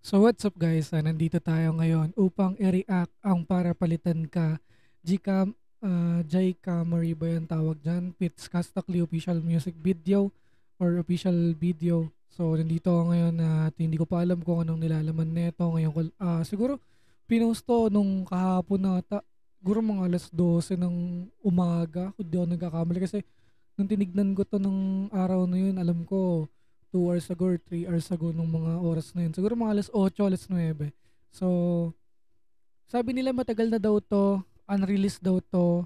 So what's up guys? Nandito tayo ngayon upang i-react ang Para Palitan Ka Gcam Jayca Marie ba yung tawag dyan? Pits Castakli official music video or official video. So nandito ako ngayon at hindi ko pa alam kung anong nilalaman nito. Ngayon siguro pinost to nung kahapon nata. Siguro mga alas 12 ng umaga kung di ako nagkakamali kasi nung tinignan ko to ng araw na yun, alam ko 2 hours ago or 3 hours ago nung mga oras na yun. Siguro mga alas 8, alas 9. So, sabi nila matagal na daw to, unreleased daw to,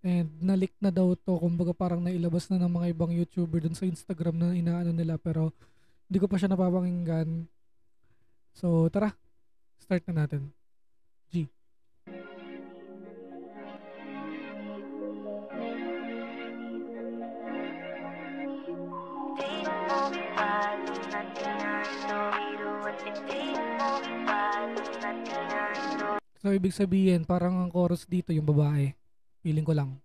and na-leak na daw to. Kumbaga parang nailabas na ng mga ibang YouTuber dun sa Instagram na inaano nila pero hindi ko pa siya napapakinggan. So, tara, start na natin. G. So, ibig sabihin, parang ang chorus dito yung babae. Feeling ko lang.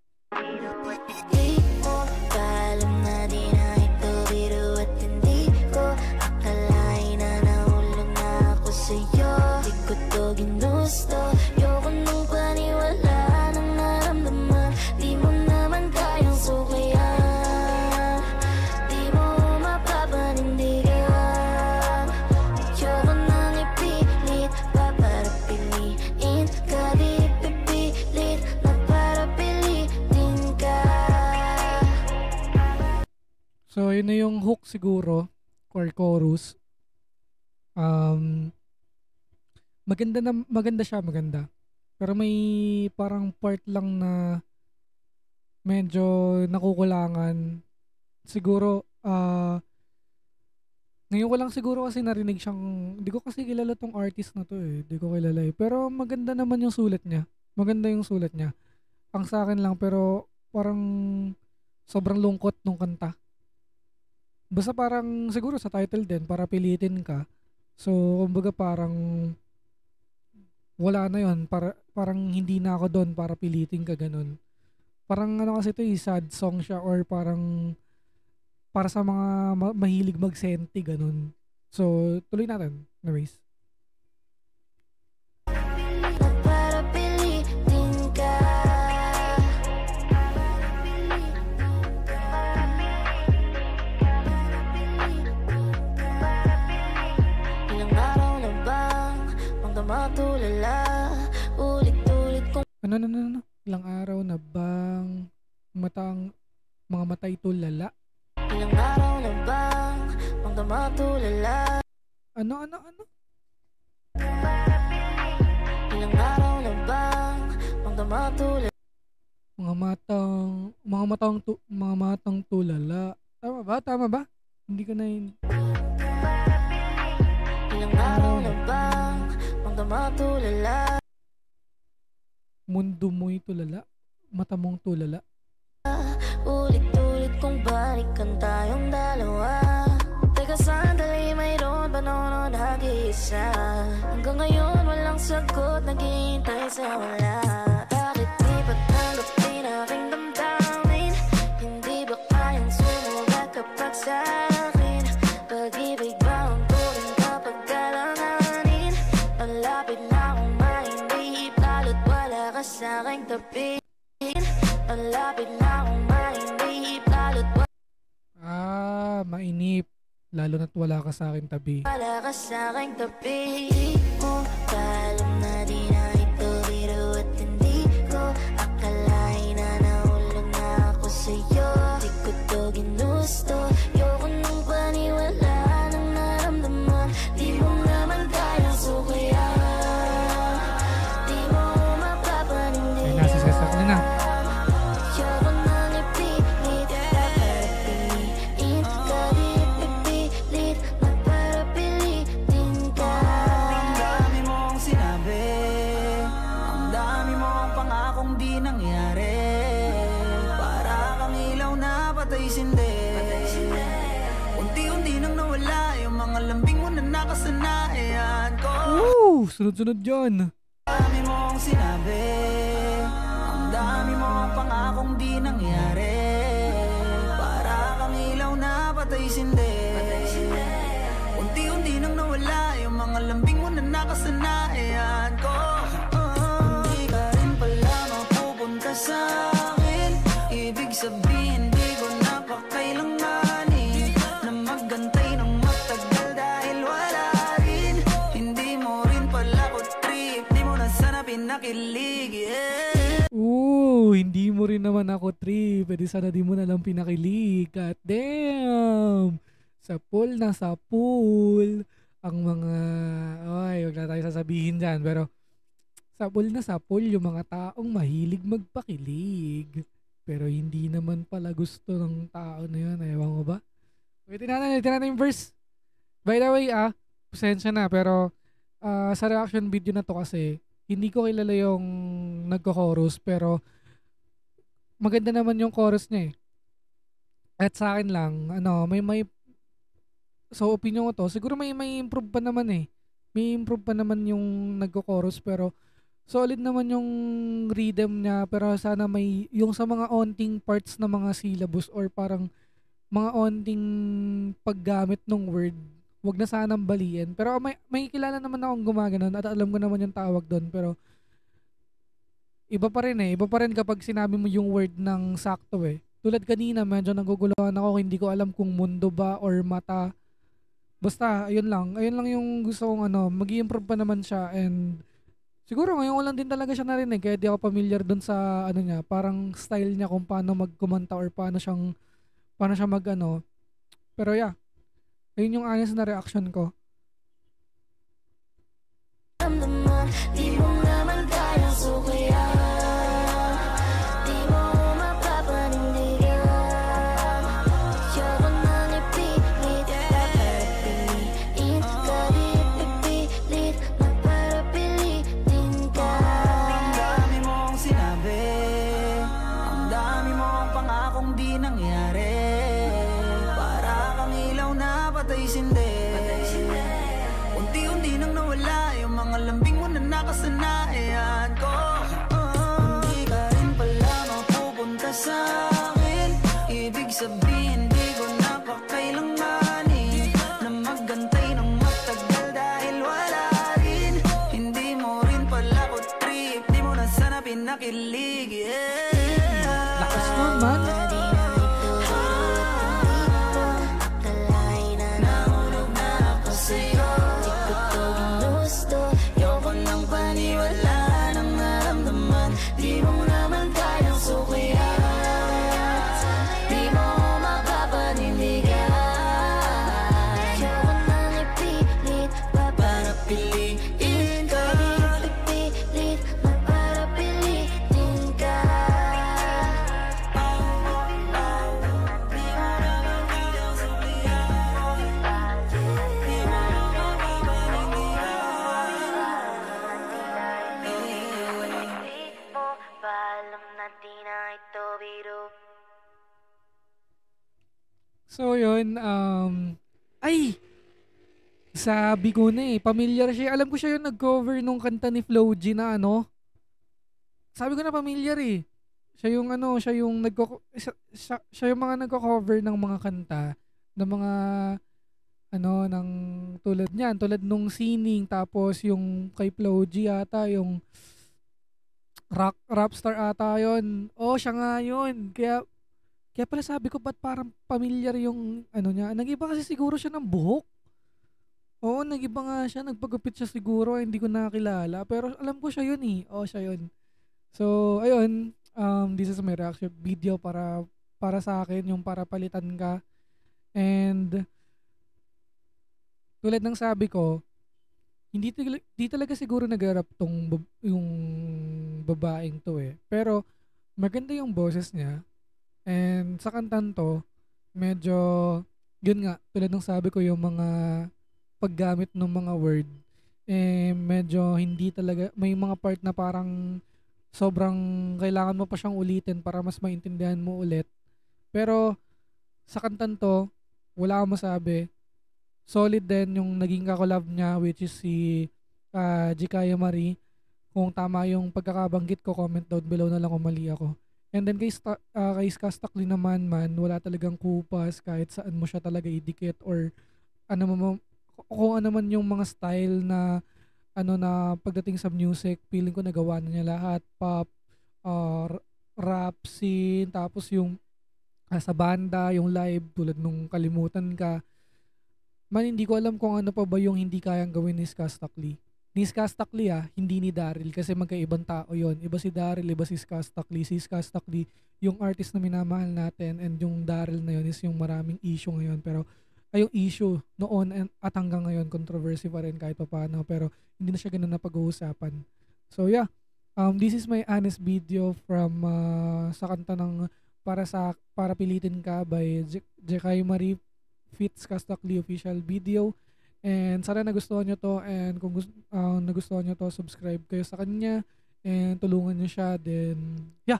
So, yun na yung hook siguro or chorus. Maganda siya, maganda. Pero may parang part lang na medyo nakukulangan. Siguro, ngayon ko lang siguro kasi narinig siyang, di ko kasi kilala tong artist na to eh. Di ko kilala eh. Pero maganda naman yung sulat niya. Maganda yung sulat niya. Ang sa akin lang, pero parang sobrang lungkot nung kanta. Basta parang siguro sa title din para pilitin ka. So kumbaga parang wala na yon, parang hindi na ako doon para pilitin ka ganun. Parang ano kasi ito sad song siya or parang para sa mga mahilig magsenti ganun. So tuloy natin. Anyways. Ano? Ilang araw na bang mga matay tulala? Ilang araw na bang magdamatulala? Ano? Ilang araw na bang magdamatulala? Mga matang tulala. Tama ba? Hindi ko na yun. Ilang araw na bang magdamatulala? Mundo mo'y tulala, mata mong tulala. Ulit-ulit kong balikan tayong dalawa. Teka sandali, mayroon ba noon nag-iisa? Hanggang ngayon walang sagot, naghihintay sa wala. Bakit di ba tanggapin aking damdamin? Hindi ba kayang sumulat kapag sa akin? Pag-ibig ba ang turing kapag galanganin? Malapit na akong mahindi, lalo't wala ka sa aking tabi. Malapit na akong mainip, lalo't mainip, lalo na't wala ka sa aking tabi. Wala ka sa aking tabi. Alam na di na ito biro at hindi ko akalain na nahulog na ako sa'yo. Di ko to ginusto, yoko nung paniwala ng naramdaman. Di mo naman kayang sukayan. Di mo mapapanindigan. Ay, nasa sasak na. Unti-unti nang nawala yung mga lambing mo na nakasanayan ko. Sunod-sunod yun. Dami mong sinabi, ang dami mong pangakong di nangyari. Para kang ilaw na patay sindi. Unti-unti nang nawala yung mga mga lambing mo na nakasanayan ko. Hindi ka rin pala mapupunta sa akin. Ibig sabihin di ko napakailanganin na maggantay ng matagal dahil wala rin. Hindi mo rin pala ko trip, di mo na sana pinakilig, yeah. Hindi mo rin naman ako trip. Pwede sana di mo na lang pinakilig. God damn! Sa pool na sa pool. Ang mga... Ay, wag na tayo sasabihin dyan. Pero sa pool na sa pool, yung mga taong mahilig magpakilig. Pero hindi naman pala gusto ng tao na yun. Ewan mo ba? Ulitin natin yung verse. By the way, pasensya na. Pero sa reaction video na to kasi, hindi ko kilala yung nagko-chorus. Pero maganda naman yung chorus niya eh. At sa akin lang, may so opinion ko to, siguro may improve pa naman eh. May improve pa naman yung nagko-chorus pero solid naman yung rhythm niya pero sana may yung sa mga onting parts na mga syllables or parang mga onting paggamit ng word, wag na sanang baliin. Pero may kilala naman akong gumaganon at alam ko naman yung tawag doon pero iba pa rin eh. Iba pa rin kapag sinabi mo yung word ng sakto eh. Tulad kanina, medyo naguguluhan ako. Hindi ko alam kung mundo ba or mata. Basta, ayun lang. Ayun lang yung gusto kong mag-i-improve pa naman siya. And siguro ngayon ko lang din talaga siya narinig. Kaya di ako familiar dun sa niya. Parang style niya kung paano magkumanta or paano siya Pero yeah, ayun yung honest na reaction ko. Di mo naman kayang suklayan. Di mo mapapanindigan. Yoko nang ipilit papapiliin ka. Di pipilit maparapilitin ka. Ang dami mong sinabi, ang dami mong pangakong di nangyari. Para kang ilaw na patay sindi. Unti-unti nang nawala yung mga lambing mo na nakasanayan ko. Hindi ka rin pala mapupunta sa akin. Ibig sabihin di ko napakailanganin na maggantay ng matagal dahil wala rin. Hindi mo rin pala ko trip, di mo na sana pinakilig, yeah. Lakas nun, man. So yun, ay! Sabi ko na eh, familiar siya. Alam ko siya yung nag-cover nung kanta ni Flo G na Sabi ko na familiar eh. Siya yung siya yung mga nagko-cover ng mga kanta ng mga ng tulad niyan, tulad nung Sining, tapos yung kay Flo G yata, yung Rapstar ata yun. Oh, siya nga yun. Kaya pala sabi ko, ba't parang familiar yung niya. Nag-iba kasi siguro siya ng buhok. Oo, nag-iba nga siya. Nagpagupit siya siguro. Hindi ko nakakilala. Pero alam ko siya yun eh. Oo, siya yun. So, ayun. This is my reaction video para sa akin. Yung para palitan ka. And tulad ng sabi ko, hindi talaga siguro nag-rap yung babaeng to eh. Pero maganda yung boses niya. And sa kantan to, medyo, yun nga, tulad ng sabi ko, yung mga paggamit ng mga word, medyo hindi talaga, may mga part na parang sobrang kailangan mo pa siyang ulitin para mas maintindihan mo ulit. Pero sa kantan to, wala akong masabi. Solid din yung naging kakolab niya, which is si Jikaya Marie. Kung tama yung pagkakabanggit ko, comment down below na lang kung mali ako. And then kay Skastakli naman wala talagang kupas kahit saan mo siya talaga idikit or kung ano man yung mga style na ano na pagdating sa music, feeling ko nagawa na niya lahat. Pop, rap scene, tapos yung sa banda, yung live tulad nung Kalimutan Ka. Man, hindi ko alam kung ano pa ba yung hindi kayang gawin ni Ska Stockley. Ni Ska Stockley hindi ni Daryl kasi magkaibang tao yon. Iba si Daryl, iba si Ska Stockley. Si Ska Stockley, yung artist na minamahal natin, and yung Daryl na yun is yung maraming issue ngayon. Pero yung issue noon at hanggang ngayon, controversy pa rin kahit pa paano. Pero hindi na siya ganun na pag-uusapan. So yeah, this is my honest video from sa kanta ng Para Pilitin Ka by Jekay Marie Fits Kastakli official video. And sana nagustuhan nyo to, and kung nagustuhan nyo to, subscribe kayo sa kanya and tulungan nyo siya. Then yeah,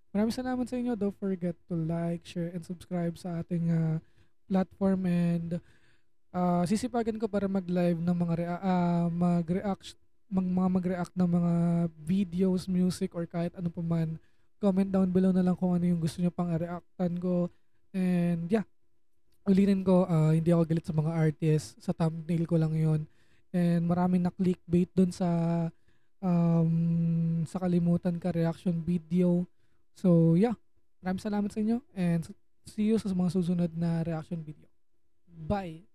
maraming salamat sa inyo. Don't forget to like, share, and subscribe sa ating platform. And sisipagan ko para mag-live ng mga mag-react ng mga videos, music, or kahit ano pa man. Comment down below na lang kung ano yung gusto nyo pang reactan ko. And yeah, ulitin ko, hindi ako galit sa mga artists. Sa thumbnail ko lang yon. And maraming na-clickbait dun sa Kalimutan Ka reaction video. So yeah, maraming salamat sa inyo, and see you sa mga susunod na reaction video. Bye!